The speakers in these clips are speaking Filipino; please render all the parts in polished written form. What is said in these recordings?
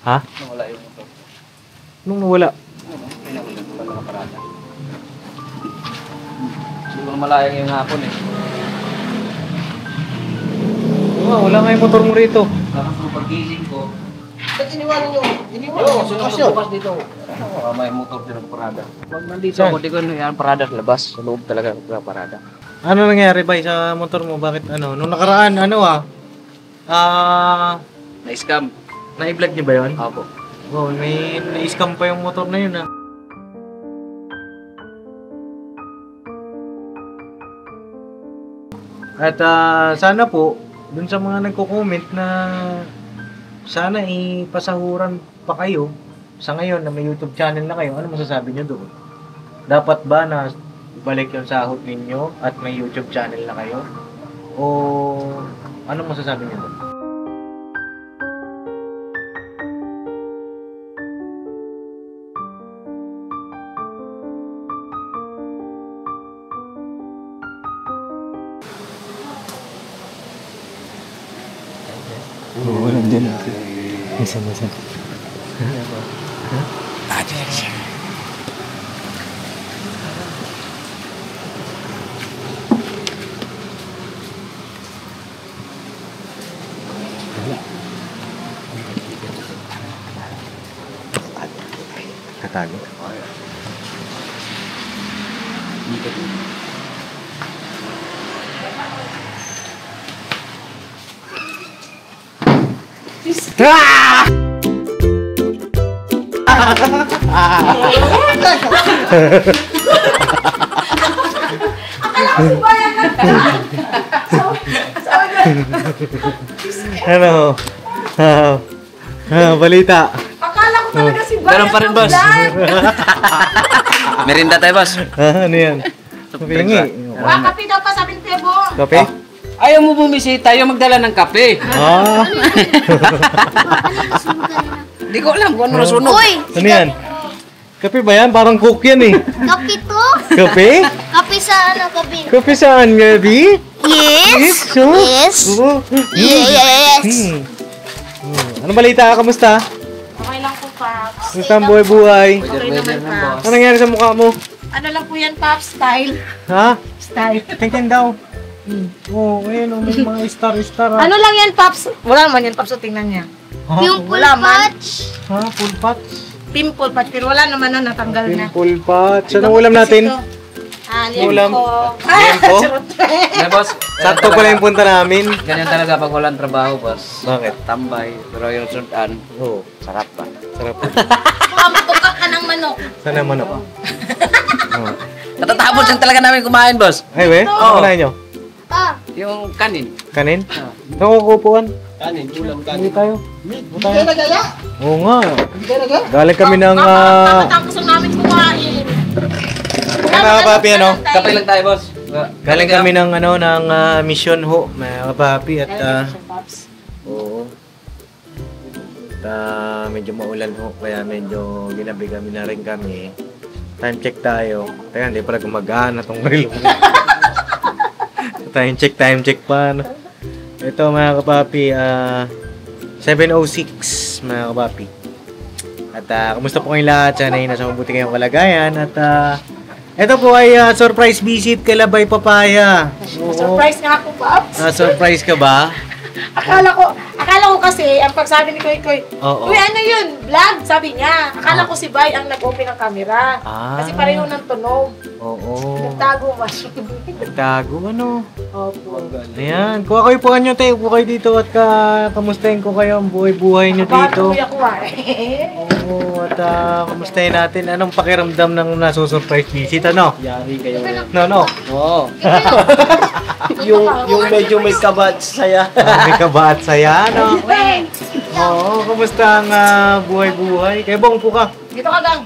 Ha? Nawala yung motor. Nung nawala? May nawala pa nakaparada. Siguro malayang yung hapon eh. Wala nga yung motor mo rito. Tapos nung paggising ko, Ba't iniwanan nyo? Yo, sino bukas dito? May motor din ang parada. Pag nandito ako, di ko yan parada sa labas. Sa loob talaga ng parada. Ano nangyari ba sa motor mo? Bakit ano? Nung nakaraan, Na-scam. na-vlog niyo ba yun? Opo. Oh, may na-scam pa yung motor na yun At sana po, dun sa mga nagko-comment na sana ipasahuran pa kayo sa ngayon na may YouTube channel na kayo, ano masasabi niyo doon? Dapat ba na balik yung sahod ninyo at may YouTube channel na kayo? O ano masasabi niyo doon? Oo, nandiyan natin. Minsan. Nandiyan siya. Katago. Ano? Balita. Akala ko talaga si Bayan. Ganun pa rin, boss. Merinda tayo, boss. Ano yan? Pingi. Kape daw pa, sabi ni Pebo. Kape? Ayaw mo bumisita, ayaw magdala ng kape. Di ko alam kung ano nasunog. Uy! Ano yan? Kape ba yan? Parang cook yan eh. Kape to? Kape? Kape sa ano, kape? Kape saan, Gabi? Yes! So? Yes! Oo. Yes! Ano balita? Kamusta? Okay lang po, Paps. Kamusta ang buhay-buhay? Okay naman, Paps. Ano nangyari sa mukha mo? Ano lang po yan, Paps? Style. Ha? Style. Tingin daw. Oo, ayun, may mga star-star. Ano lang yan, Paps? Wala naman yan, Paps. So, tingnan niya. Yung Wala man. patch. Ha? Full pot? Pimple patch. Pero wala naman na, natanggal na. Full pot. Saan ang ulam natin? Ulam. Liempo. Eh, boss, Sakto pala yung punta namin. ganyan talaga pag walang trabaho, boss. Bakit? Tambay, pero yung sundan, Oo. sarap pa. Sarap. Pamutuka ka ng manok. Sana naman ako. Oo. Natatapos lang talaga namin kumain, boss. Ay, we? Ano kunain nyo? Ah, Yung kanin. Kanin? Nakukupuan? Kanin, ulam Hindi tayo. Hindi kayo nagaya? Oo nga. Hindi kayo nagaya? Galing kami ng... Kakatapos lang namin kumain. Mga kapapi, ano? Kape lang tayo, boss. Galing kami ng mission ho, mga kapapi. At oo. At medyo maulan ho, kaya medyo ginabi kami na rin kami. Time check tayo. Teka, hindi pala gumagana itong reel. Time check pa. Ano? Ito mga kapapi, 7:06 mga kapapi. At kumusta po kayong lahat? Sana ay nasa mabuti kayong kalagayan. At ito po ay surprise visit kay Labay Papaya. Oo. Surprise nga po, Paps. Surprise ka ba? Akala ko kasi, ang pagsabi ni Koy, Oo. uy, ano yun? Vlog, sabi niya. Akala ko si Bay ang nag-open ng camera. Ah. Kasi pareho ng tunog. Oo. Nagtago ba? Nagtago ano? Opo. Ayan. Kuha kayo po kanyo tayo. Kuha kayo dito at kamustahin ko kayo ang buhay-buhay nyo dito. Bakit kuya ko Oo. At kamustahin natin. Anong pakiramdam ng nasusurprise visit? Ano? Yari kayo. No. Oo. yung medyo may kabat saya. May kaba at saya, no? Oo. Kamusta ang buhay-buhay? Kaya bong po ka. Dito ka, Gang.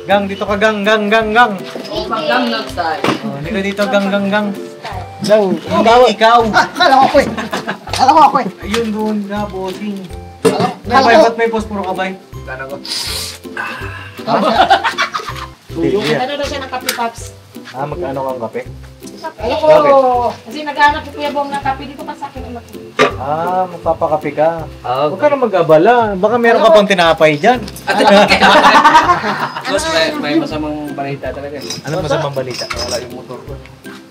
Gang, dito ka gang. Gangnam Style. Oh, hindi ka dito gang. Daw, Ikaw. Akala ko ako eh. Ayun doon na, bossing. Akala ko. Ba't may posporo ka ba? Gana ko. Ano daw siya ng kape, Paps? Magkano kang kape? Ako, kasi naghanap si Kuya Bong ng kape dito pa sa akin. Magpapakape ka. Oo. Huwag ka na mag-abala. Baka meron ka pang tinapay dyan. Boss, may masamang balita talaga. Ano masamang balita? Nawala yung motor ko.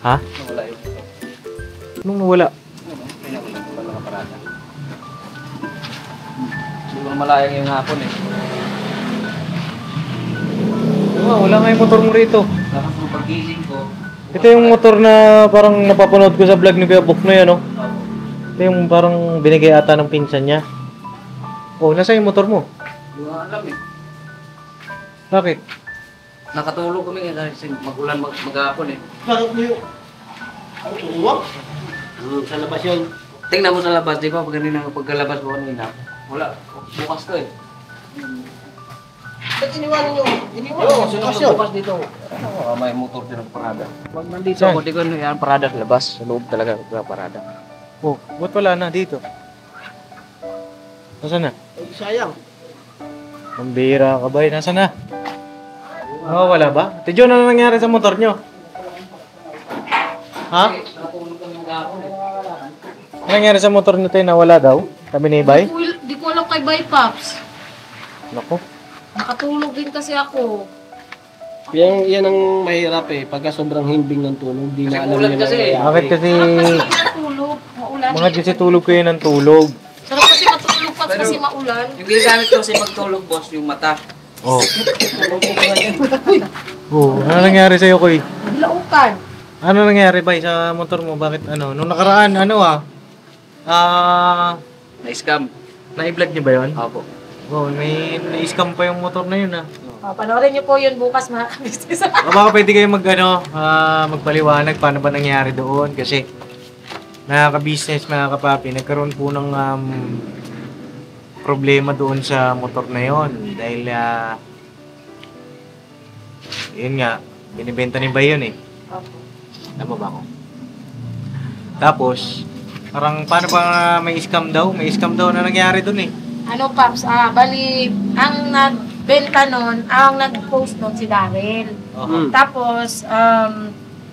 Ha? Nawala yung motor. Nung nawala? Wala ka parada. Hindi ko malayang yung hapon eh. Wala nga yung motor mo rito. Tapos nung pag-gising ko, Ito yung motor na parang napapanood ko sa vlog ni Kuya Bok na yan, no? Ito yung parang binigay ata ng pinsan niya. Oh, nasa yung motor mo? hindi ko alam eh. Bakit? Nakatulog kami kasi mag-ulan mag-hapon eh. Bakit mo yung... Uwak? Sa labas yun. Tingnan mo sa labas, di ba? Pagkalabas ko kanina. Wala, bukas to eh. Ba't iniwanan nyo? Oo, Bukas yun. bukas dito. May motor din ang parada. Pag nandito Saan? ako, di ko yan parada sa labas. Sa loob talaga parada. Oh, ba't wala na dito? Nasaan na? Ay, sayang. Mambira ka ba? Nasaan na? Oh, wala ba? Tidyo, ano nangyari sa motor nyo? Ha? Nakatulog kami mag-hapon eh. Ano nangyari sa motor nyo tayo? Nawala daw? Kami ni Bay? Di ko alam kay Bay Pops. Naku. Nakatulog din kasi ako. Yan ang mahirap eh. Pagka sobrang himbing ng tulog, di Kasi na alam ulan nila. kasi. Bakit kasi... Sarap kasi natulog. Maulan. Mga kasi tulog kayo ng tulog. Sarap kasi matulog Pops Pero- kasi maulan. Yung ginagamit ko kasi magtulog, boss, yung mata. Oh. Oh, ano nangyari sa'yo, Koy? Laukan. Ano nangyari, Bay, sa motor mo? Bakit ano? Nung nakaraan, ano Na-scam. na-vlog niyo ba yun? Opo. Oh, may na-scam pa yung motor na yun, Panoorin niyo po yun bukas mga kabisnes. O baka pwede kayo magpaliwanag paano ba nangyari doon kasi mga ka-business, mga kapapi, nagkaroon po ng problema doon sa motor na yon dahil yun nga, binibenta ni Bay yun eh. Tama ba ako? Tapos, parang paano ba may scam daw? May scam daw na nangyari doon eh. Ano Pops, bali, ang nagbenta nun, ang nag-post nun si Daryl. Tapos,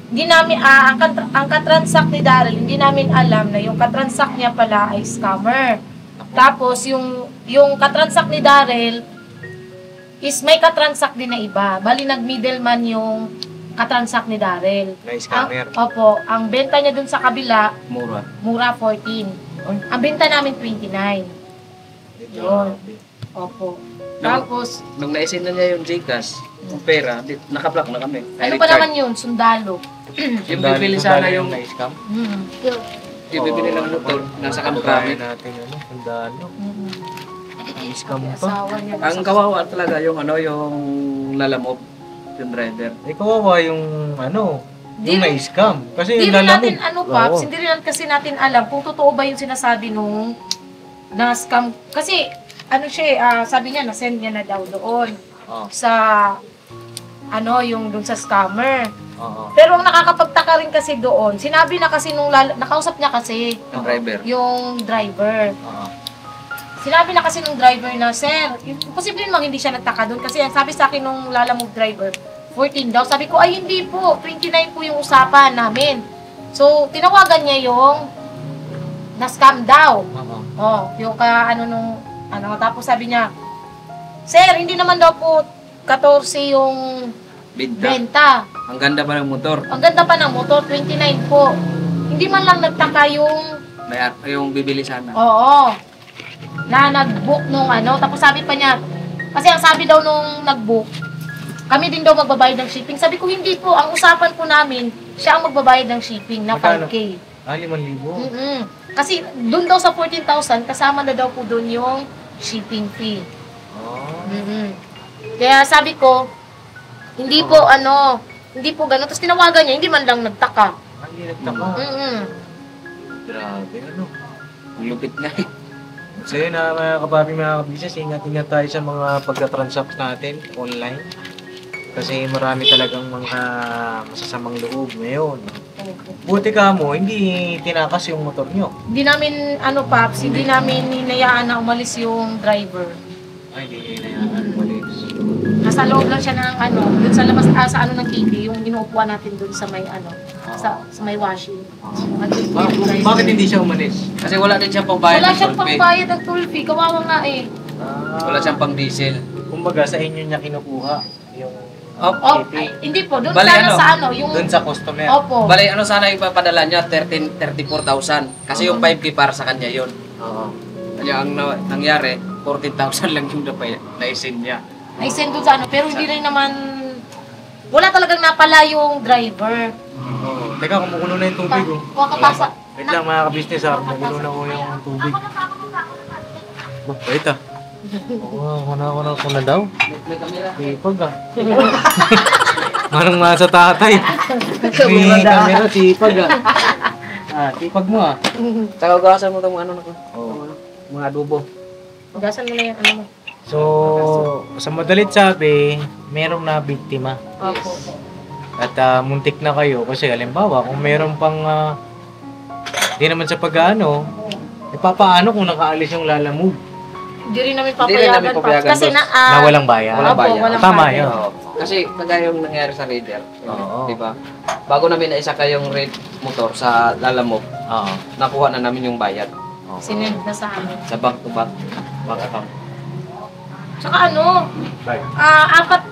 hindi namin, ang katransact ni Daryl, hindi namin alam na yung katransact niya pala ay scammer. Tapos, yung katransact ni Daryl is may katransact din na iba. Bali, nag-middleman yung katransact ni Daryl. Na scammer. Opo, ang benta niya dun sa kabila, Mura. mura 14. Ang benta namin 29. Yun. Opo. Tapos, Nung naisin na niya yung Gcash, yung pera, naka-block na kami. ano pa naman yun? Sundalo. Yung bibili sana yung, na-scam. yung bibili ng motor, nasa kamprami. natin ano, sundalo. Na-scam pa. Asawa niya. Ang kawawa talaga yung yung lalamove, yung driver. Eh, kawawa yung ano, Di- yung na-scam. Kasi Hindi yung rin natin, lalamove. Pops, Oo. hindi rin kasi natin alam kung totoo ba yung sinasabi nung na-scam. Kasi, ano siya, sabi niya, na-send niya na daw doon Oo. sa, yung doon sa scammer. Oo. Pero ang nakakapagtaka rin kasi doon, sinabi na kasi nung, nakausap niya kasi Yung driver. yung driver. Oo. Sinabi na kasi nung driver na, Sir, posible namang hindi siya nagtaka doon kasi ang sabi sa akin nung lalamove driver, 14 daw. Sabi ko, ay hindi po, 29 po yung usapan namin. So, tinawagan niya yung na-scam daw. Oo. Oh, yung tapos sabi niya, Sir, hindi naman daw po 14 yung Binta. benta. Ang ganda pa ng motor. Ang ganda pa ng motor, 29 po. Hindi man lang nagtaka Yung bibili sana. oo, na nag-book nung tapos sabi pa niya, kasi ang sabi daw nung nag-book, kami din daw magbabayad ng shipping. Sabi ko, hindi po, ang usapan po namin, siya ang magbabayad ng shipping na Magkano? 5K. 5,000. Kasi doon daw sa 14,000, kasama na daw po doon yung shipping fee. Oh. Kaya sabi ko, hindi po gano'n. Tapos tinawagan niya, hindi man lang nagtaka. Hindi nagtaka. Grabe, ano. Ang lupit nga eh. So yun na mga kapapi, mga kabisnes, ingat-ingat tayo sa mga pagka-transact natin online. Kasi marami talagang mga masasamang loob ngayon. Buti ka mo, hindi tinakas yung motor nyo. Hindi namin, Paps, hindi namin hinayaan na umalis yung driver. Ay, hindi na yan. Malis. Nasa loob lang siya ng dun sa labas, sa ng TV, yung inuupuan natin dun sa may sa may washing. Bakit hindi siya umalis? Kasi wala din siyang pambayad Wala ng siyang toll fee. pangbayad ng toll fee. Kawawa nga eh. Wala siyang pang diesel. Kumbaga sa inyo niya kinukuha yung Oh, TP. ay, hindi po. Doon Bali, sana ano? sa ano, yung... Doon sa customer. Opo. Bali, ano sana yung papadala niya? 34,000. Kasi yung 5K para sa kanya yun. Oo. Kaya ang nangyari, 14,000 lang yung naisin niya. Naisend doon sa ano. Pero hindi rin naman... Wala talagang napala yung driver. Oo. Teka, kumukulo na yung tubig. Oh. Kuha ka pasa. Wait lang mga ka-business ha, kumukulo na ko yung tubig. Wait ah. Oo, ako na daw. May kamera. Sipag ah. Manong mga sa tatay. May camera, sipag ah. Sipag mo ah. Saka ugasan mo itong ano na ko. Oo. Mga adobo. Ugasan mo na yung ano mo. So, sa madalit sabi, merong na biktima. Opo. At muntik na kayo kasi halimbawa kung meron pang di naman sa pag-ano, papaano kung nakaalis yung lalamove Hindi rin namin Hindi rin namin papayagan, papayagan, Paps. Kasi boss. na walang bayad? Walang Opo, bayad. walang Tama bayad. yun. Kasi kagaya yung nangyari sa Raider. Oo. Di ba? Bago namin naisa kayong raid motor sa Lalamove, Oo. nakuha na namin yung bayad Sinend na sa amin. sa bank to bank account. Tsaka ano, Right.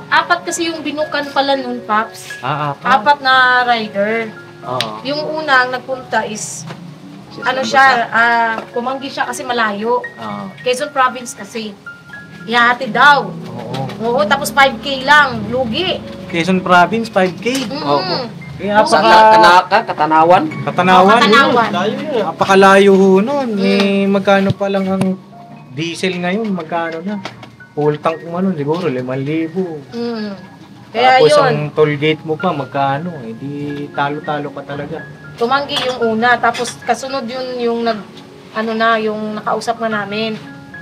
apat kasi yung binukan pala nun, Paps. Apat. Apat na rider. Oo. Yung unang nagpunta is, ano siya, kumanggi siya kasi malayo. Oo. Quezon Province kasi. Ihati daw. Oo. Oo, tapos 5K lang, lugi. Quezon Province, 5K. Opo. Kaya Sa Katanawan. Katanawan. Katanawan. Layo yun. Napakalayo ho nun. Eh, magkano pa lang ang diesel ngayon? Magkano na? Full tank mo ano, siguro 5,000. Kaya Tapos yun, ang toll gate mo pa, magkano? Eh, di talo-talo ka talaga. tumanggi yung una, tapos kasunod yun yung yung nakausap na namin.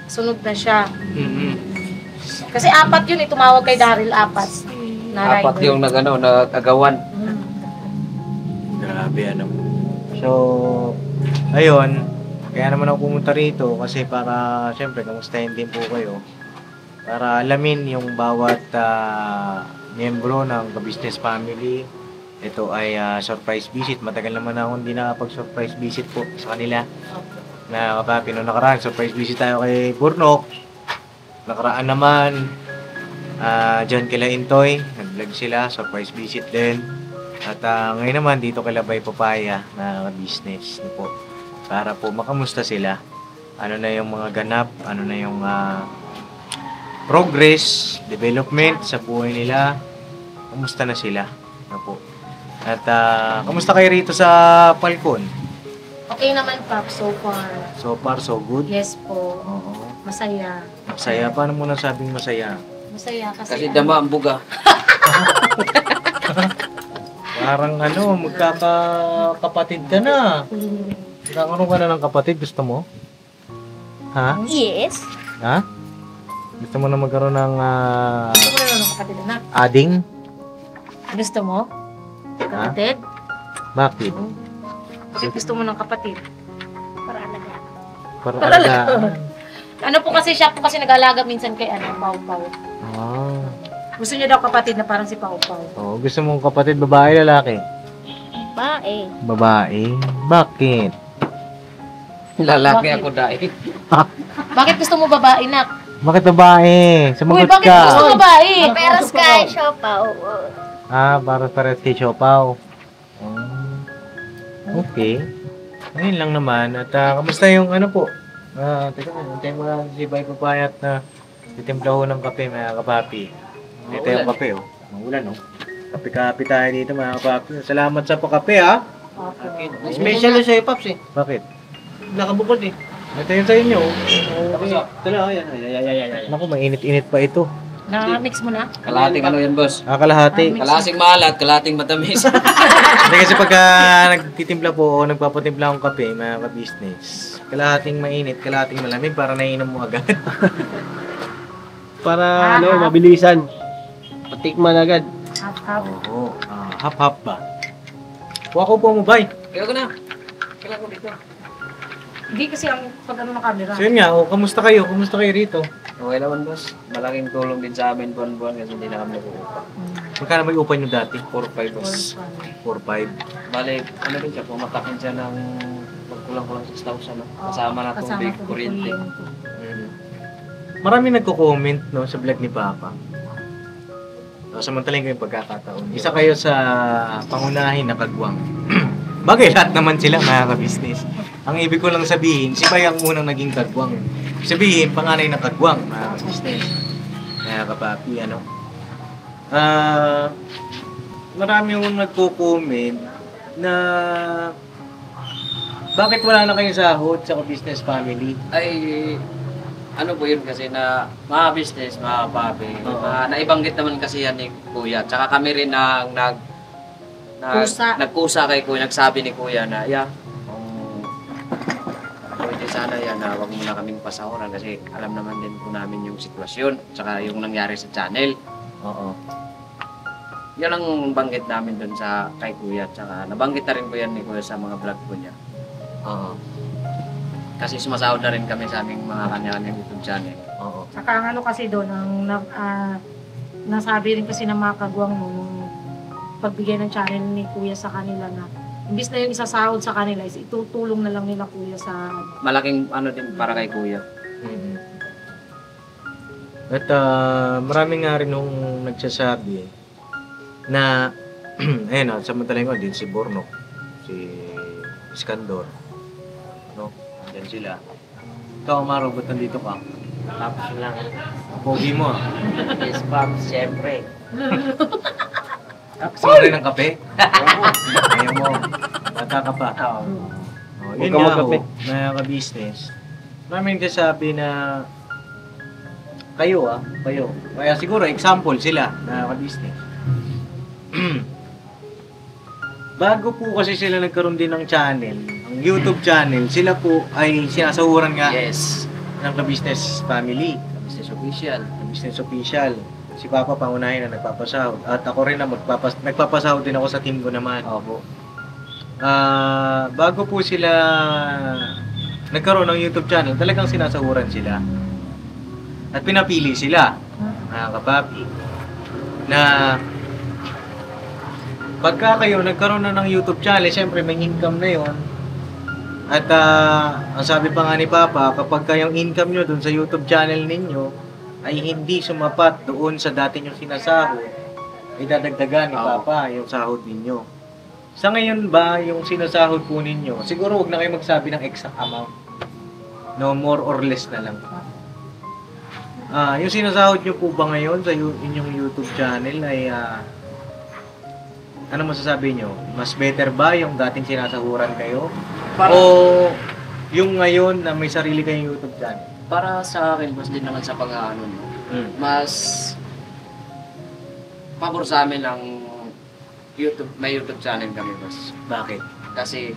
Sunod na siya. Kasi apat yun, tumawag kay Daryl, apat. Na Apat rider. yung nag-agawan. Grabe ano. So, ayun. Kaya naman ako pumunta rito kasi para, syempre, kamustahin din po kayo. Para alamin yung bawat miyembro ng business family. Ito ay surprise visit. Matagal naman ako hindi nakapag-surprise visit po sa kanila. Na kapapi, noong nakaraan, surprise visit tayo kay Burnok. Nakaraan naman, dyan kila Intoy. Nag-vlog sila, surprise visit din. At ngayon naman, dito kila Bay Papaya na business po. Para po makamusta sila. Ano na yung mga ganap, ano na yung progress, development sa buhay nila. Kamusta na sila? Ano po. At kamusta kayo rito sa Falcon? Okay naman, Pap, so far. So far, so good? Yes po. Oo. Masaya. Masaya. Paano mo nasabing masaya? Masaya kasi... Kasi dama ang buga. Parang magkakapatid ka na. Nagkakaroon ka na ng kapatid, gusto mo? Ha? Yes. Ha? Gusto mo na magkaroon ng Gusto mo na ng kapatid, anak? ading? Gusto mo? Kapatid? Bakit? Bakit gusto mo ng kapatid? Para alaga. Para alagaan. Ano po kasi siya po kasi nag-alaga minsan kay Pau Pau. Ah. Gusto niya daw kapatid na parang si Pau Pau. Oh, gusto mong kapatid babae, lalaki? Bae. Babae. Bakit? Lalaki Bakit? ako dahil. Bakit gusto mo babae, nak? Bakit babae? Uy, Sumagot bakit gusto ka. mo babae? Pero Sky Siopaw. Para kay Siopaw. Okay. Ngayon lang naman. At kamusta yung ano po? Teka, antay mo lang si Bay Papayat na titimpla ho ng kape, mga kapapi. Ito yung kape, oh. Maulan, oh. Kape-kape tayo dito, mga kapapi. Salamat sa pakape, ha? Special yun sa'yo, Paps eh. Bakit? Nakabukod eh. Ito yung sa inyo, oh. Ito na, oh, yan. Ay. Naku, mainit-init pa ito. Na-mix mo na? Kalating ano yan, boss? Kalahati. Kalasing maalat, kalating matamis. Hindi kasi pagka nagtitimpla po o nagpapatimpla akong kape, mga ka-business, kalahating mainit, kalahating malamig para nainom mo agad. Para, mabilisan. Patikman agad. Hap-hap. Oo. Hap-hap ba? Kuha ko po mo, bay. Kaya ko na. Kailan ko dito. Hindi kasi ang pag ano ng camera. So yun nga, kamusta kayo? Kamusta kayo rito? Okay naman, boss. Malaking tulong din sa amin buwan-buwan kasi hindi na kami nag-uupa. Magkano ba yung upa nyo dati? 4-5, boss. 4-5. Bale, ano din siya, pumatakin siya ng magkulang-kulang 6,000, no? Kasama na tubig, kuryente. Marami nagko-comment no, sa vlog ni Papa. Samantalang kayong pagkakataon. Isa kayo sa pangunahin na kagwang. Bagay, lahat naman sila mga ka-business. Ang ibig ko lang sabihin, si Bay ang unang naging kagwang. Sabihin, panganay na kagwang mga ka-business. Mga kapapi, ano. Marami yung nagko-comment na bakit wala na kayong sahod sa business family? Ay, ano po yun kasi na mga business, mga papi, naibanggit naman kasi yan ni Kuya. Tsaka kami rin ang nagkusa kay Kuya, nagsabi ni Kuya na, pwede sana yan na wag muna kaming pasahuran kasi alam naman din po namin yung sitwasyon, tsaka yung nangyari sa channel. Oo. Yan ang banggit namin dun sa kay Kuya, tsaka nabanggit na rin po yan ni Kuya sa mga vlog po niya. Oo. Kasi sumasahod na rin kami sa aming mga kanya-kanyang YouTube channel. Oo. Saka ang ano kasi doon, ang nasabi rin kasi ng mga kagwang nung pagbigay ng channel ni Kuya sa kanila na imbis na yung isasahod sa kanila, is itutulong na lang nila Kuya sa... Malaking ano din para kay Kuya. At marami nga rin nung nagsasabi na ayun, samantalang ko din si Borno, si Iskandor, no? Diyan sila. Ikaw, Amaro, ba't nandito ka? Tapos lang. Pogi mo, ah. Yes, Pops, siyempre. Gusto mo rin ng kape? Ayaw mo. Bata ka pa. Oo. Oh, Huwag yun ka nga magkape. ho, na ka-business. Maraming nagsasabi na kayo. Kaya siguro, example sila na ka-business. Bago po kasi sila nagkaroon din ng channel, ang YouTube channel, sila po ay sinasahuran nga Yes. ng ka-business family, Business official. business official. Si Papa pangunahin na nagpapasahod. At ako rin na nagpapasahod din ako sa team ko naman. Opo. Bago po sila nagkaroon ng YouTube channel, talagang sinasahuran sila. At pinapili sila, mga kapapi, na pagka kayo nagkaroon na ng YouTube channel, syempre may income na yon. At ang sabi pa nga ni Papa, kapag kayong income nyo dun sa YouTube channel ninyo ay hindi sumapat doon sa dati nyo sinasahod, ay dadagdagan ni Papa yung sahod ninyo. Sa ngayon ba, yung sinasahod po ninyo, siguro wag na kayo magsabi ng exact amount. No, more or less na lang. Yung sinasahod nyo po ba ngayon sa inyong YouTube channel ay ano masasabi nyo? Mas better ba yung dating sinasahuran kayo? O yung ngayon na may sarili kayong YouTube channel? Para sa akin, mas din naman sa pag-ano, no? Mas pabor sa amin ang YouTube, may YouTube channel kami, boss. Bakit? Kasi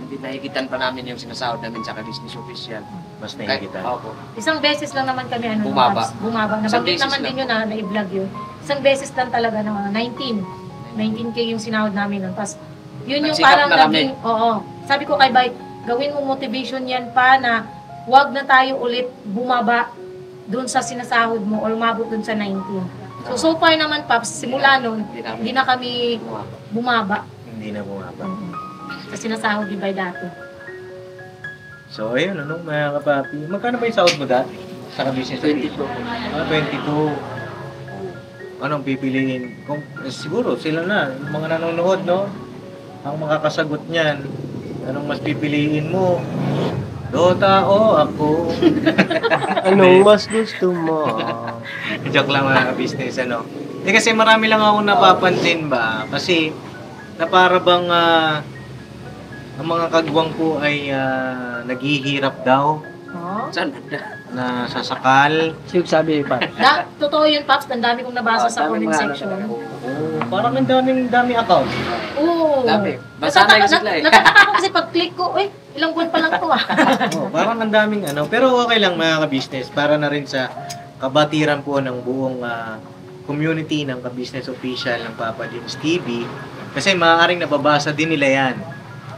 hindi nahigitan pa namin yung sinasahod namin sa business official. Mas nakikita. Opo. Isang beses lang naman kami Bumaba. Bumaba. Isang Nabanggit beses naman lang. din yun na i-vlog yun. Isang beses lang talaga na 19K yung sinahod namin nun. Tapos yun yung Nagsikap parang na kami. naging, sabi ko kay Bay, gawin mo motivation yan pa na wag na tayo ulit bumaba dun sa sinasahod mo or umabot dun sa 19. So far naman, Paps, simula nun, hindi na kami bumaba. Hindi na bumaba. Sa sinasahod ni Bay dati. So, ayun, ano, mga kapapi. Magkano ba yung sahod mo dati? Sa ka-business? 22. 22. Anong pipiliin? Siguro, sila na, yung mga nanonood, no? Ang makakasagot niyan, anong mas pipiliin mo? Dota o ako? Anong mas gusto mo? Joke lang mga business, ano? Kasi marami lang ako napapansin ba? Kasi, na para bang ang mga kagwang ko ay naghihirap daw Oh. Saan? na sasakal. Sino sabi pa? Totoo yun, Paps. Ang dami kong nabasa sa Dami comment mga section. Oh, parang ang dami account. Oo. Dami. Basanay ko sila eh. Natataka ako kasi pag-click ko, ilang buwan pa lang to Oh, parang ang daming ano. Pero okay lang mga ka-business. Para na rin sa kabatiran po ng buong community ng ka-business official ng Papa James TV. Kasi maaaring nababasa din nila yan.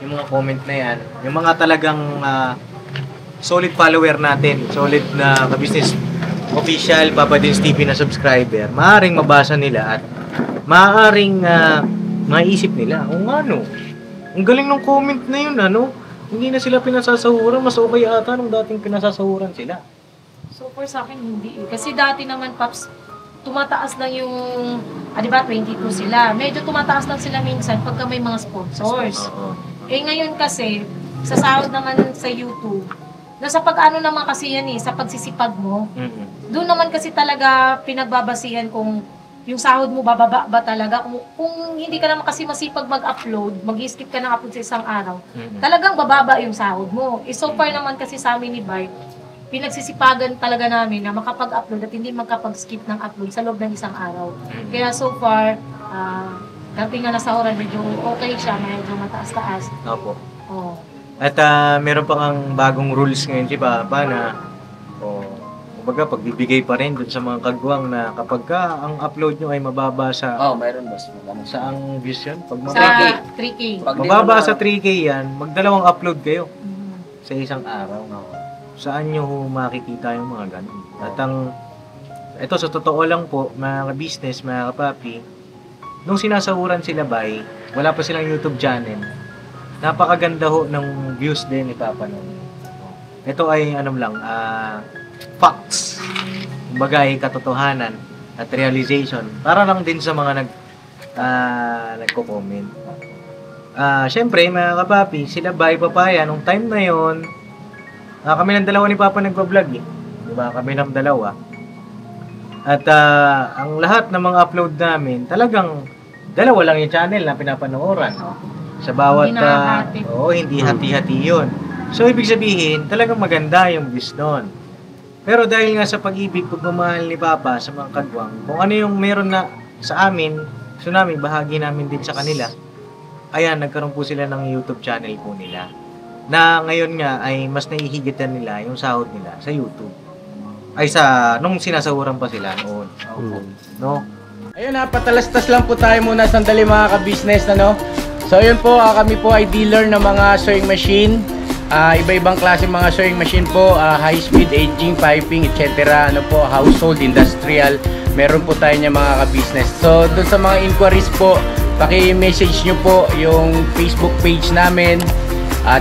Yung mga comment na yan. Yung mga talagang solid follower natin. Solid na ka-business official Papa Dins TV na subscriber, maaaring mabasa nila at maaaring maisip nila, o nga no, ang galing ng comment na yun, ano, hindi na sila pinasasahuran, mas okay ata nung dating pinasasahuran sila. So for sa akin, hindi. Kasi dati naman, Paps, tumataas lang yung, di ba, 22 sila. Medyo tumataas lang sila minsan pagka may mga sponsors. Eh ngayon kasi, sa sahod naman sa YouTube, nasa pag-ano naman kasi yan sa pagsisipag mo. Doon naman kasi talaga pinagbabasihan kung yung sahod mo bababa ba talaga. Kung hindi ka naman kasi masipag mag-upload, mag-skip ka ng upload sa isang araw, talagang bababa yung sahod mo. So far naman kasi sa amin ni Bart, pinagsisipagan talaga namin na makapag-upload at hindi magkapag-skip ng upload sa loob ng isang araw. Kaya so far, dating nga nasa oras, medyo okay siya, medyo mataas-taas. Opo. Oh. At meron pa kang bagong rules ngayon si Papa na kumbaga pagbibigay pa rin dun sa mga kagwang na kapag ang upload nyo ay mababa sa Mayroon boss. sa ang views yun? Pag Sa 3K. Pag di mababa mo na- sa 3K yan, magdalawang upload kayo sa isang araw. Saan nyo makikita yung mga ganun? At ito sa totoo lang po, mga business, mga kapapi, nung sinasahuran sila bay, wala pa silang YouTube channel. Napakaganda ho ng views din ni Papa nun. Ito ay facts. Kumbaga ay katotohanan at realization. Para lang din sa mga nagko-comment. Syempre, mga kapapi, sila bay papaya nung time na yon. Kami ng dalawa ni Papa nagpa-vlog Diba? Kami ng dalawa. At ang lahat ng mga upload namin, talagang dalawa lang yung channel na pinapanooran. Sa bawat hindi hati-hati 'yun. So ibig sabihin, talagang maganda yung views noon. Pero dahil nga sa pag-ibig, pagmamahal ni Papa sa mga kagwang, kung ano yung meron na sa amin, gusto namin bahagi namin din sa kanila. Ayan, nagkaroon po sila ng YouTube channel po nila. Na ngayon nga ay mas naihigitan nila yung sahod nila sa YouTube. Ay nung sinasahuran pa sila noon. No? Ayun patalastas lang po tayo muna sandali mga ka-business So yun po, kami po ay dealer ng mga sewing machine. Iba-ibang klase mga sewing machine po, high speed, aging, piping, etc. Household, industrial. Meron po tayo niya mga ka-business. So doon sa mga inquiries po, paki-message nyo po yung Facebook page namin. At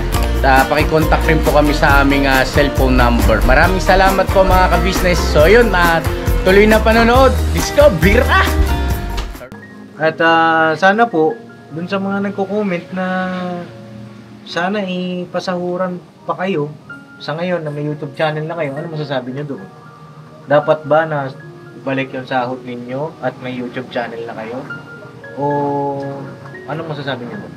paki-contact rin po kami sa aming cellphone number. Maraming salamat po mga ka-business. So yun, tuloy na panonood. Discover! At sana po, dun sa mga nagko-comment na sana ipasahuran pa kayo sa ngayon na may YouTube channel na kayo, ano masasabi nyo doon? Dapat ba na balik yung sahod ninyo at may YouTube channel na kayo? O ano masasabi nyo doon?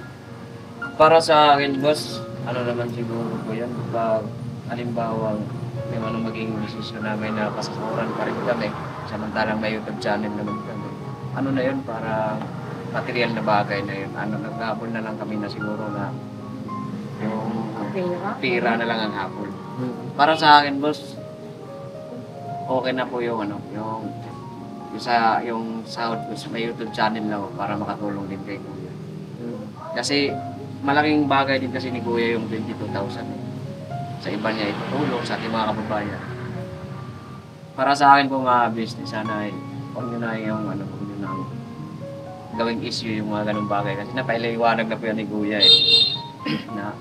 Para sa akin, boss, ano naman siguro po yan. Pag halimbawa, may maging decision namin na pasahuran pa rin kami, samantalang may YouTube channel naman kami. Ano na yun, para material na bagay na yun. Naghabol na lang kami na siguro na yung pira na lang ang habol. Para sa akin, boss, okay na po yung yung sahod ko sa may YouTube channel na para makatulong din kay Kuya. Kasi malaking bagay din kasi ni Kuya yung 22,000 sa iba niya itutulong sa ating mga kababayan. Para sa akin po mga business, sana huwag nyo na yung gawing issue yung mga ganung bagay kasi napailiwanag na po yan ni Kuya na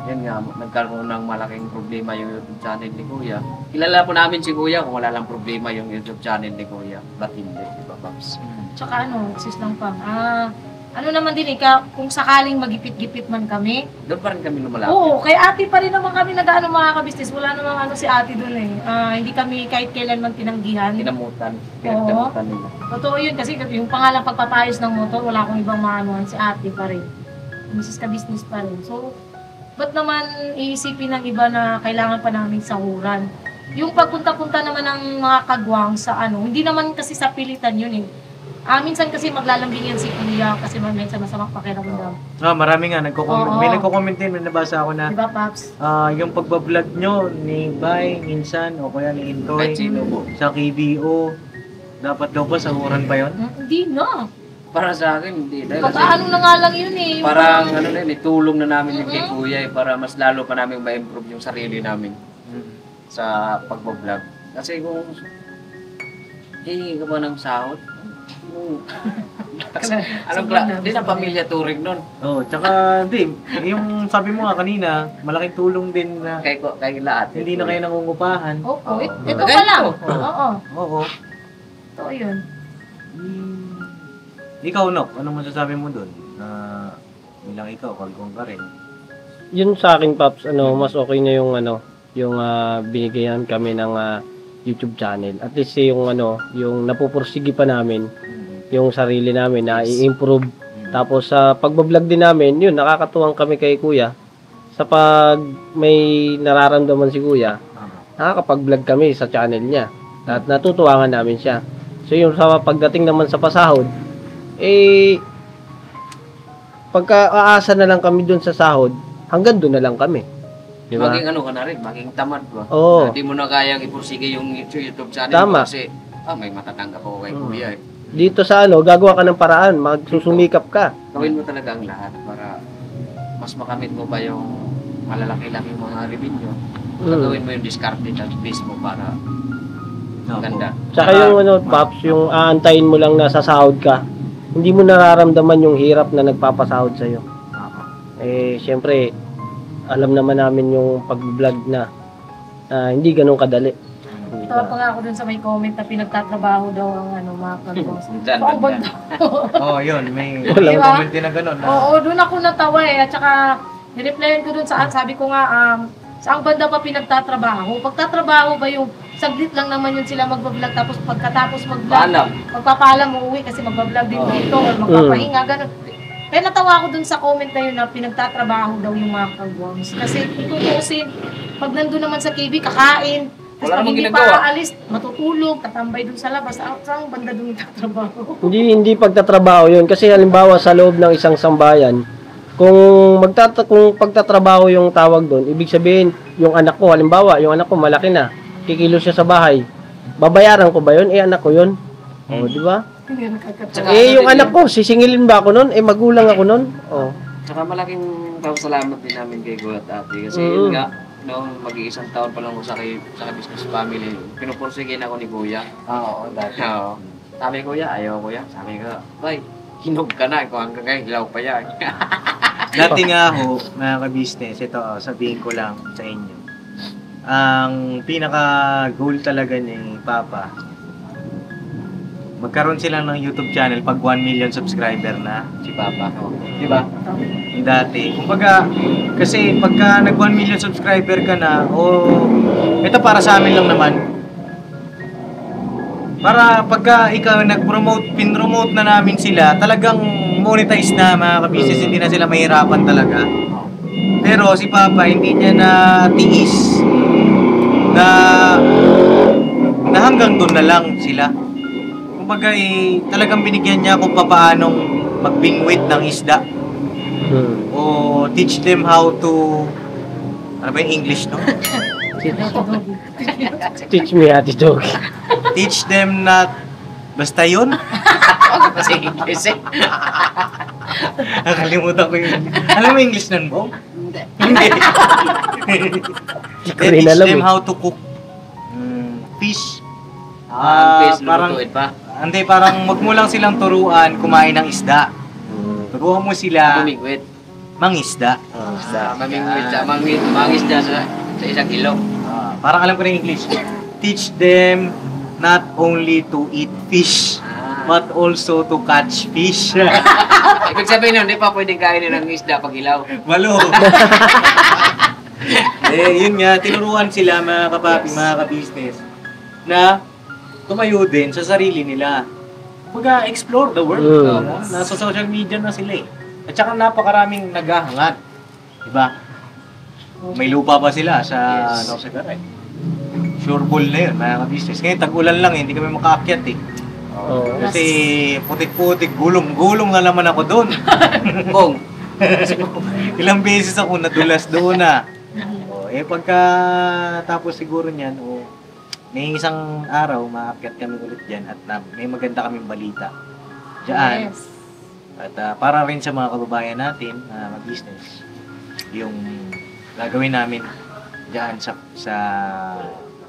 yun nga, nagkaroon ng malaking problema yung YouTube channel ni Kuya. Kilala po namin si Kuya kung wala lang problema yung YouTube channel ni Kuya. Ba't hindi, diba, Pops? Tsaka sis lang Pam, naman din kung sakaling magipit-gipit man kami. Doon pa rin kami lumalapit. Oo, kay ate pa rin naman kami nag-ano mga ka-business. Wala namang si ate doon hindi kami kahit kailan man tinanggihan. Kinamutan Oo. nila. Totoo yun kasi yung pangalang pagpapayos ng motor, wala akong ibang maanuhan, si ate pa rin. Mrs. ka-business pa rin. So, ba't naman iisipin ng iba na kailangan pa namin sahuran? Yung pagpunta-punta naman ng mga kagwang sa hindi naman kasi sa pilitan yun minsan kasi maglalambing yan si Kuya kasi minsan masamang pakiramdam. Marami nga nagko-comment. May nagko-comment din, may nabasa ako na diba, Paps? yung pagbablog nyo ni Bay minsan o kaya ni Intoy Kahit sino po. sa KBO, dapat daw ba sahuran pa yon? Hindi na. Para sa akin, hindi. Dahil Pagkaano na nga lang yun parang tulong na namin yung kay Kuya para mas lalo pa namin ma-improve yung sarili namin sa pagbablog. Kasi kung Hihingi ka ba ng sahod? Anong di na pamilya turing nun. Oh, tsaka hindi, yung sabi mo nga kanina, malaking tulong din na Kay lahat. hindi na kayo nangungupahan. Opo, ito Ganito. pa lang. Oo. Oo. Totoo yun. Ikaw, Nok, ano masasabi mo dun? Na bilang ikaw, kagkong ka rin. Yun sa akin, Paps, mas okay na yung yung binigyan kami ng YouTube channel. At least yung yung napupursige pa namin yung sarili namin na i-improve. Tapos sa pagbablog din namin, yun, nakakatuwang kami kay Kuya. Sa pag may nararamdaman si Kuya, nakakapag-vlog kami sa channel niya. At natutuwangan namin siya. So yung sa pagdating naman sa pasahod, pagka aasa na lang kami dun sa sahod, hanggang dun na lang kami. Di ba? Maging ka na rin, maging tamad ba? Oo. Hindi mo na kayang ipursige yung YouTube channel Tama. mo kasi may matatanggap ako kay Kuya eh. Dito sa gagawa ka ng paraan, magsusumikap ka. Gawin mo talaga ang lahat para mas makamit mo pa yung malalaki-laki mga revenue. Gawin mo yung discarded at base mo para maganda. Tsaka yung Paps, yung aantayin mo lang na sasahod ka, hindi mo nararamdaman yung hirap na nagpapasahod sa'yo. Siyempre, alam naman namin yung pag-vlog na hindi ganun kadali. Tawa pa nga ako dun sa may comment na pinagtatrabaho daw ang mga kalbos. Dyan, So, ang banda. Yun, may Di ba? comment din na gano'n. Oo, dun ako natawa eh. At saka, nireplyan ko dun sabi ko nga, saang banda pa pinagtatrabaho? Pagtatrabaho ba yung saglit lang naman yun sila magbablog tapos pagkatapos mag-vlog, magpapaalam uuwi kasi magbablog din dito or magpapahinga, gano'n. Kaya natawa ako dun sa comment na yun na pinagtatrabaho daw yung mga kalbos. Kasi tutusin, pag nandun naman sa KB, kakain. Tapos Wala pag namang hindi ginagawa. pa aalis, matutulog, tatambay dun sa labas. Saan banda dun nagtatrabaho? Hindi pagtatrabaho yun. Kasi halimbawa sa loob ng isang sambayan, kung pagtatrabaho yung tawag doon, ibig sabihin, yung anak ko, halimbawa, yung anak ko malaki na, kikilos siya sa bahay, babayaran ko ba yun? Anak ko yun. O, di ba? Hindi na nakakatawa. Tsaka Yung anak ko, sisingilin ba ako nun? Magulang ako nun. O. Tsaka malaking salamat din namin kay Kuya at Ate kasi Mm. yun nga, noong mag-iisang taon pa lang ako sa business family, pinupursigin ako ni Kuya. Oo, dati. Oo. Sabi Kuya, ayaw Kuya. Sabi ko, ay, hinog ka na. Kung hanggang ngayon, hilaw pa yan. Dati nga ho, mga ka-business, ito sabihin ko lang sa inyo. Ang pinaka-goal talaga ni Papa, magkaroon sila ng YouTube channel pag 1 million subscriber na si Papa. Di ba? Dati. Kumbaga, kasi pagka nag 1 million subscriber ka na, ito para sa amin lang naman. Para pagka ikaw pin-promote na namin sila, talagang monetize na mga ka-business, hindi na sila mahirapan talaga. Pero si Papa, hindi niya na tiis na hanggang doon na lang sila. Kumbaga talagang binigyan niya kung paanong magbingwit ng isda. O teach them how to, ano ba yung English, no? Teach me, Ate Dog. Teach them not, basta yun. Kasi English eh. Nakalimutan ko yun. Alam mo English nun, Bong? Hindi. Hindi ko rin Teach alam them eh. how to cook fish. Please, parang- lulutuin pa. Hindi, parang wag mo lang silang turuan kumain ng isda. Turuan mo sila Tumigwit. mangisda. Mamingwit siya. Mangisda sa isang ilong. Parang alam ko na yung English. Teach them not only to eat fish, but also to catch fish. Ibig sabihin nun, hindi pa pwedeng kainin ng isda pag ilaw. Malo. Yun nga, tinuruan sila mga kapapi, mga ka-business, na tumayo din sa sarili nila. Mag-explore the world. Nasa social media na sila eh. At saka napakaraming naghahangat. Diba? May lupa pa sila sa Norsagaray. Sure ball na yun, mga ka-business. Ngayon, tag-ulan lang eh, hindi kami makaakyat eh. Kasi putik-putik, gulong na naman ako doon. Kung, Ilang beses ako nadulas doon na. Pagka tapos siguro niyan, may isang araw maakyat kami ulit diyan at may maganda kaming balita diyan. Yes. At para rin sa mga kababayan natin na business, yung gagawin namin diyan sa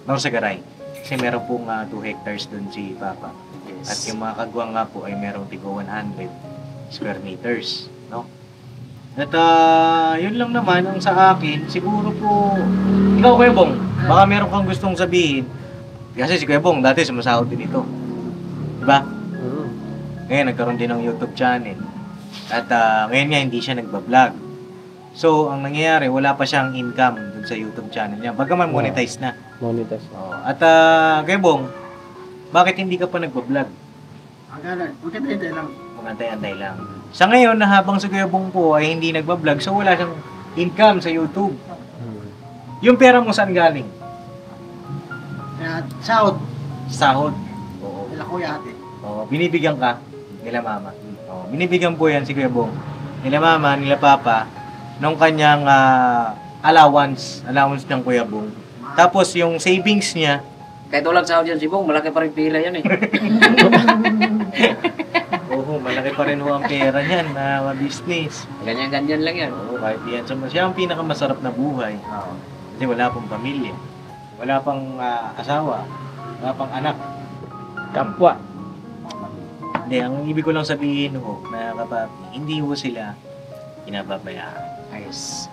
Norsagaray. Kasi meron pong 2 hectares doon si Papa. At yung mga kagwang nga po ay merong tigo 100 square meters, no? At yun lang naman ang sa akin, siguro po, ikaw Kuya Bong, baka meron kang gustong sabihin. Kasi si Kuya Bong dati sumasahod din ito. Diba? Ngayon nagkaroon din ng YouTube channel. At ngayon nga hindi siya nagbablog. So, ang nangyayari, wala pa siyang income dun sa YouTube channel niya. Bagaman monetize na. Monetize. Oh, at Kuya Bong, bakit hindi ka pa nagbablog? Magkantay lang. Magantay-antay lang. Sa ngayon, na habang si Kuya Bong po ay hindi nagbablog, so wala siyang income sa YouTube. Yung pera mo saan galing? Kaya sahod. Sahod. Oo. Nila kuya ate. Oo, binibigyan ka nila mama. Oo, binibigyan po yan si Kuya Bong. Nila mama, nila papa, nung kanyang allowance ng Kuya Bong. Tapos yung savings niya, Kahit walang sahod yan si Bong, malaki pa rin pila yan eh. oo, malaki pa rin ho ang pera niyan na business. Ganyan-ganyan lang yan. Oo, kahit yan. So, siya ang pinakamasarap na buhay. Kasi wala pang pamilya. Wala pang asawa. Wala pang anak. Kapwa. Hindi, ang ibig ko lang sabihin ho, na kapapi, hindi ho sila pinababayaan. Ayos.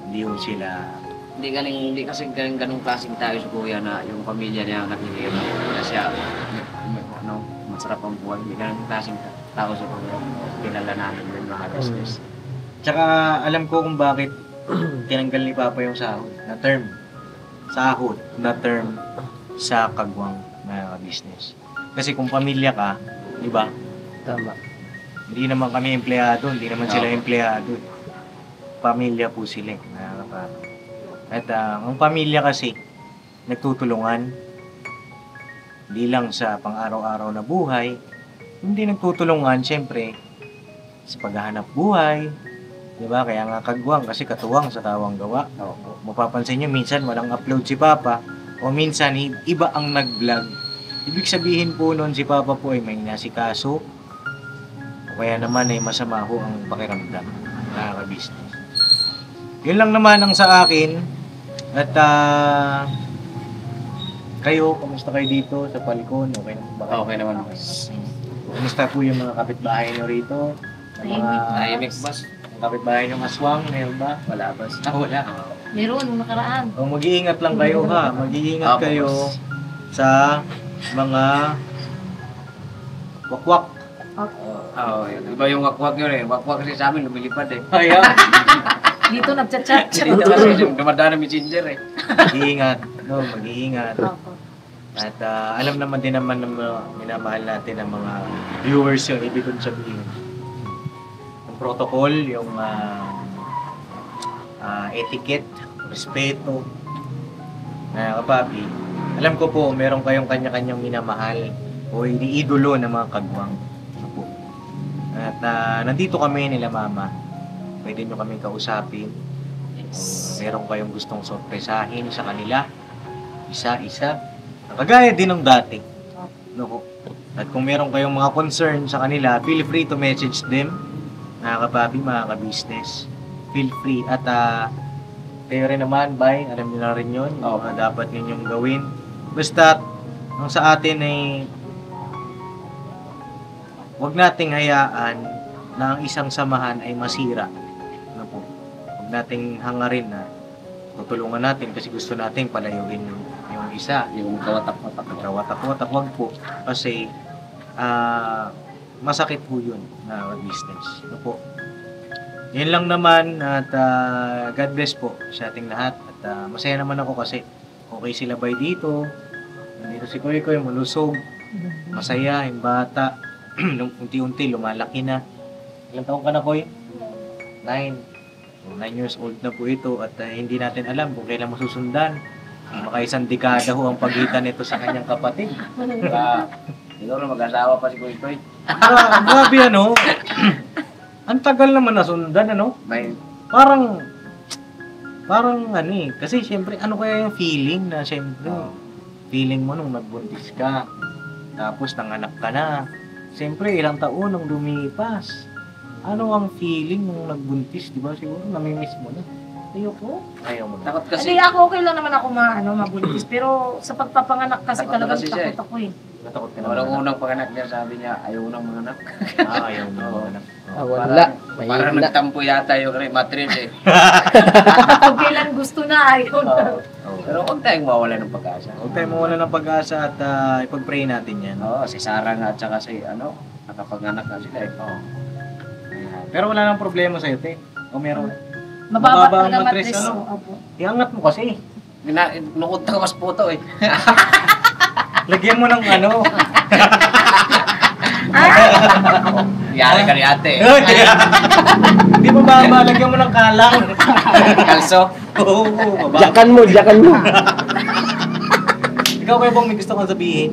Hindi ho sila... Hindi kasi ganung klaseng tayo sa kuya na yung pamilya niya naghihirap. Kasi masarap ang buhay. Hindi ganung klaseng tao sa kuya. Kilala namin yung mga business. Tsaka alam ko kung bakit tinanggal ni Papa yung sahod na term. Sahod na term sa kagwang na business. Kasi kung pamilya ka, di ba? Tama. Hindi naman kami empleyado, hindi naman sila empleyado. Pamilya po sila, mga kapapi. At ang pamilya kasi, nagtutulungan, hindi lang sa pang-araw-araw na buhay, hindi nagtutulungan, syempre, sa paghahanap buhay, di ba? Kaya nga kagwang, kasi katuwang sa tawang gawa. Mapapansin nyo, minsan walang upload si Papa, o minsan iba ang nag-vlog. Ibig sabihin po noon, si Papa po ay may nasikaso, o kaya naman ay masama ho ang pakiramdam, nakaka-business. Yun lang naman ang sa akin. At kayo, kumusta kayo dito sa Palikon? Okay naman ba kayo? Okay naman. Kumusta po yung mga kapitbahay nyo rito? Ang mga Tahimik boss. ang kapitbahay nyo aswang, meron ba? Wala boss. Wala. Meron, nung nakaraan. O, mag-iingat lang kayo ha. Mag-iingat Opo, kayo boss. sa mga wakwak. Oo, yun. Iba yung wakwak yun eh. Wakwak kasi sa amin lumilipad eh. Ayan. Dito nagchat-chat. Dito kasi dumadaan ng messenger eh. Mag-iingat. No, mag-iingat. Opo. At alam naman din naman ng mga minamahal natin ng mga viewers yung ibig kong sabihin. Yung protocol, yung etiquette, respeto. Na kapapi, alam ko po, meron kayong kanya-kanyang minamahal o iniidolo ng mga kagwang. Ano po. At nandito kami nila mama. Pwede nyo kami kausapin. Meron kayong gustong sorpresahin sa kanila. Isa-isa. Kagaya din ng dati. No? At kung meron kayong mga concern sa kanila, feel free to message them. Mga kapapi, mga ka-business. Feel free. At kayo rin naman, bye. Alam nyo na rin yun. Yung mga dapat ninyong gawin. Basta, ang sa atin ay huwag nating hayaan na ang isang samahan ay masira. Ano po? Huwag nating hangarin na tutulungan natin kasi gusto nating palayuin yung isa. Yung kawatak-watak. Kawatak-watak, wag po. Kasi masakit po yun na business. Ano po? Yun lang naman at God bless po sa ating lahat. At masaya naman ako kasi okay sila by dito. Nandito si Koy Koy, malusog. Masaya, yung bata. Unti-unti, lumalaki na. Ilang taong ka na, Koy? 9 years old na po ito at hindi natin alam kung kailan masusundan. Baka isang dekada ho ang pagitan nito sa kanyang kapatid. Siguro mag-asawa pa si Koy Koy. Grabe ano? Ang tagal naman nasundan ano? May Parang ano eh. Kasi syempre ano kaya yung feeling na syempre feeling mo nung nagbuntis ka. Tapos nanganak ka na. Syempre ilang taon nung lumipas. Ano ang feeling nung nagbuntis, di ba? Siguro namimiss mo na. Ayoko. Ayaw mo na. Takot kasi. Hindi, ako okay lang naman ako mabuntis. Pero sa pagpapanganak kasi Takot talagang kasi siya takot ako eh. Natakot ka na. Walang unang panganak niya, sabi niya, ayaw nang manganak. Ayaw mo Oo. na. Wala. Parang Mahina. nagtampo yata yung matril eh. Pag kailan gusto na, ayaw na. Pero huwag tayong mawala ng pag-asa. Huwag tayo mawala ng pag-asa at ipag-pray natin yan. Oo, si Sarah nga at saka si nakapanganak na sila eh. Oo. Pero wala nang problema sa'yo, te. O meron. Mababa Mababa ang talaga mattress, mattress. ano? Opo. Iangat mo kasi. Nukod ka mas puto eh. Lagyan mo ng ano. Yari ka ni ate. Hindi mo ba lagyan mo ng kalang. Kalso. Oo, baba. Jakan mo. Ikaw kayo bang may gusto kong sabihin?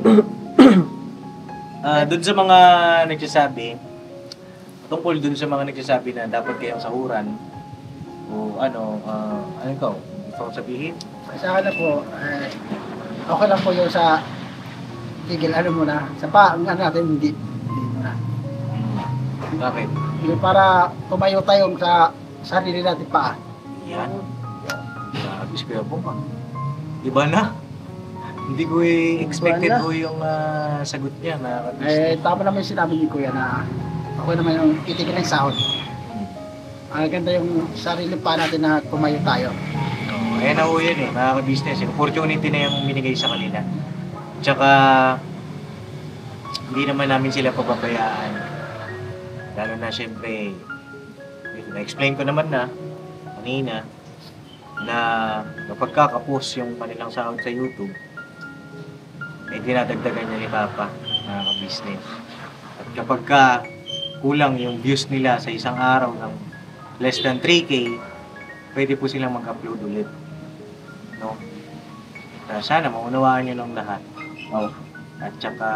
Doon sa mga nagsasabi, tungkol doon sa mga nagsasabi na dapat kayong sahuran, o ano ikaw? Gusto kong sabihin? Sa akin na po, okay lang po yung sa tigil ano muna. Sa pa, ang ano natin, hindi muna. Bakit? Yung para tumayo tayo sa sarili natin pa. Yan. Sabi si Kuya Bong, iba na. Hindi ko expected ko yung sagot niya na Tama naman yung sinabi ni Kuya na okay naman yung itigil ng sahod. Ang ganda yung sarili pa natin na tumayo tayo. Ayan na ho yun mga ka-business. Opportunity na yung binigay sa kanila. Tsaka, hindi naman namin sila pababayaan. Lalo na siyempre, na-explain ko naman na, kanina, na kapag kakapos yung kanilang sahod sa YouTube, dinadagdagan niya ni Papa, mga ka-business. At kapag kulang yung views nila sa isang araw ng less than 3K, pwede po silang mag-upload ulit. No? Sana maunawaan nyo ng lahat. At saka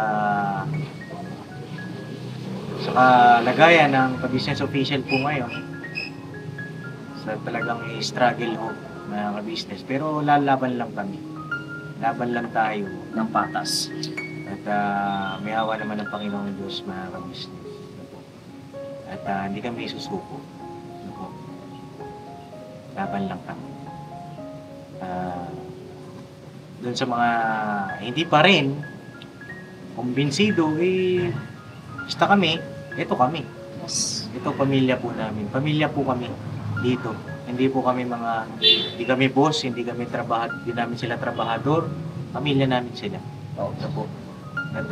lagayan ng ka-business official po ngayon sa talagang struggle ho mga ka-business. Pero lalaban lang kami. Laban lang tayo Ng patas. at may awa naman ng Panginoong Diyos mga ka-business. At hindi kami susuko. Laban lang kami. Doon sa mga hindi pa rin kumbinsido, basta kami, ito kami. Ito pamilya po namin. Pamilya po kami dito. Hindi po kami hindi kami boss, hindi namin sila trabahador. Pamilya namin sila. Ito po. At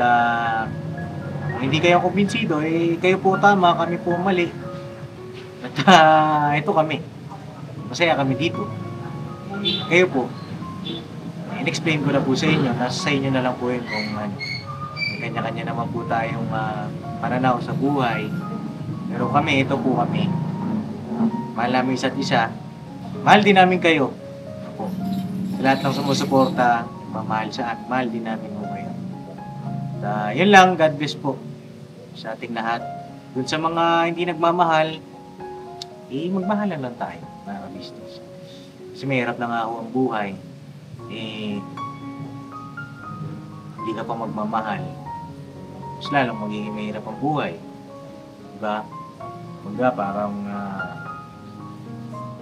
kung hindi kayo kumbinsido, kayo po tama, kami po mali. At ito kami. Masaya kami dito. Kayo po, in-explain ko na po sa inyo, nasa sa inyo na lang po yun kung may kanya-kanya naman po tayong pananaw sa buhay. Pero kami, ito po kami. Mahal namin isa't isa. Mahal din namin kayo. Opo. Sa lahat ng sumusuporta, mahal din namin po kayo. Yun lang, God bless po sa ating lahat. Dun sa mga hindi nagmamahal, magmahalan lang tayo, mga ka-business. Kasi mahirap na nga ho ang buhay. Hindi ka pa magmamahal. Mas lalong magiging mahirap ang buhay. Diba? Kumbaga parang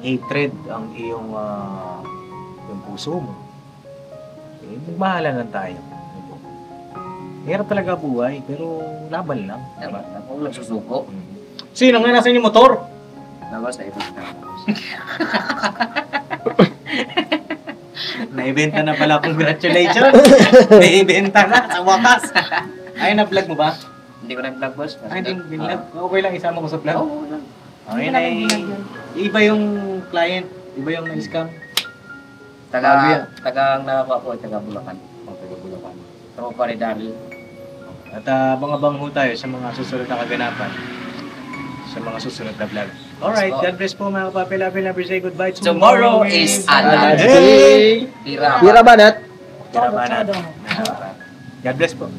hatred ang iyong yung puso mo. Magmahalan lang tayo. Mahirap talaga buhay, pero laban lang. Diba? Huwag lang susuko. Sino nga nasa yung motor? Labas na ibang Naibenta na pala, congratulations! Naibenta na, sa wakas! Ay, na-vlog mo ba? Hindi ko nag-vlog, boss. Ay, hindi binlog. Okay lang, isama ko sa vlog. Oo, wala. Okay na iba yung client, iba yung na-scam. Taga ang nakakuha ko, taga Bulacan. Taga Bulacan. Ako pa rin Daryl. At abang-abang ho tayo sa mga susunod na kaganapan. Sa mga susunod na vlog. Alright, God bless po mga kapapi. Love you, say goodbye. Tomorrow is another day! Tira. Tira banat. Tira banat. God bless po.